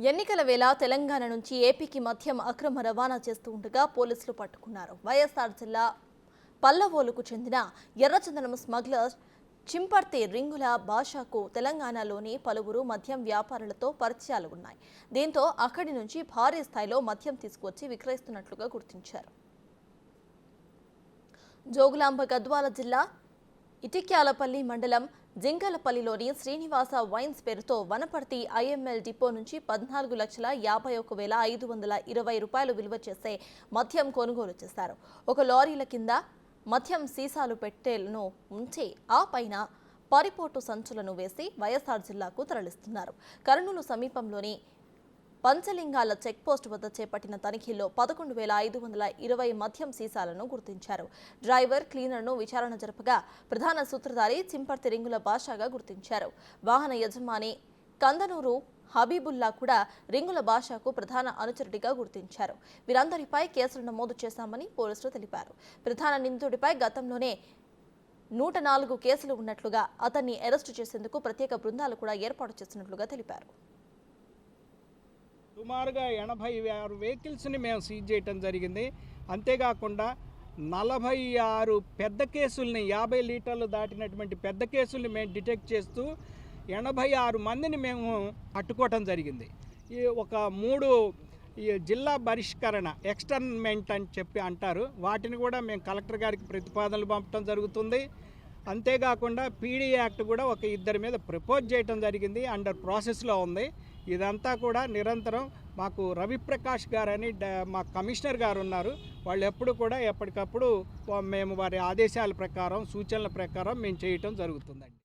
ఎన్నికల వేళ తెలంగాణ నుంచి ఏపీకి మద్యం అక్రమ రవాణా చేస్తూ ఉండగా పోలీసులు పట్టుకున్నారు. వైఎస్ఆర్ జిల్లా పల్లవోలుకు చెందిన ఎర్రచందనం స్మగ్లర్ చింపర్తి రింగుల భాషకు తెలంగాణలోని పలువురు మద్యం వ్యాపారులతో పరిచయాలు ఉన్నాయి. దీంతో అక్కడి నుంచి భారీ స్థాయిలో మద్యం తీసుకువచ్చి విక్రయిస్తున్నట్లుగా గుర్తించారు. జోగులాంబ గద్వాల జిల్లా ఇటిక్యాలపల్లి మండలం జింగలపల్లిలోని శ్రీనివాస వైన్స్ పేరుతో వనపర్తి ఐఎంఎల్ డిపో నుంచి 14,51,520 రూపాయలు విలువ చేసే మద్యం కొనుగోలు చేశారు. ఒక లారీల కింద మద్యం సీసాలు పెట్టెలను ఉంచి ఆ పైన పరిపోటు సంచులను వేసి వైఎస్ఆర్ జిల్లాకు తరలిస్తున్నారు. కర్నూలు సమీపంలోని పంచలింగాల చెక్పోస్ట్ వద్ద చేపట్టిన తనిఖీల్లో 11,520 మద్యం సీసాలను గుర్తించారు. డ్రైవర్, క్లీనర్ను విచారణ జరపగా ప్రధాన సూత్రధారి చింపర్తి రింగుల భాషగా గుర్తించారు. వాహన యజమాని కందనూరు హబీబుల్లా కూడా రింగుల భాషకు ప్రధాన అనుచరుడిగా గుర్తించారు. వీరందరిపై కేసులు నమోదు చేశామని పోలీసులు తెలిపారు. ప్రధాన నిందితుడిపై గతంలోనే 104 కేసులు ఉన్నట్లుగా, అతన్ని అరెస్టు చేసేందుకు ప్రత్యేక బృందాలు కూడా ఏర్పాటు చేసినట్లుగా తెలిపారు. సుమారుగా 86 వెహికల్స్ని మేము సీజ్ చేయటం జరిగింది. అంతేకాకుండా 46 పెద్ద కేసుల్ని, 50 లీటర్లు దాటినటువంటి పెద్ద కేసుల్ని మేము డిటెక్ట్ చేస్తూ 86 మందిని మేము పట్టుకోవటం జరిగింది. ఈ ఒక 3 జిల్లా బహిష్కరణ ఎక్స్టర్న్మెంట్ అని చెప్పి అంటారు. వాటిని కూడా మేము కలెక్టర్ గారికి ప్రతిపాదనలు పంపడం జరుగుతుంది. అంతేకాకుండా పీడీ యాక్ట్ కూడా ఒక 2 మీద ప్రపోజ్ చేయటం జరిగింది, అండర్ ప్రాసెస్లో ఉంది. ఇదంతా కూడా నిరంతరం మాకు రవిప్రకాష్ గారు అని మా కమిషనర్ గారు ఉన్నారు. వాళ్ళు ఎప్పుడు కూడా ఎప్పటికప్పుడు మేము వారి ఆదేశాల ప్రకారం, సూచనల ప్రకారం మేము చేయటం జరుగుతుందండి.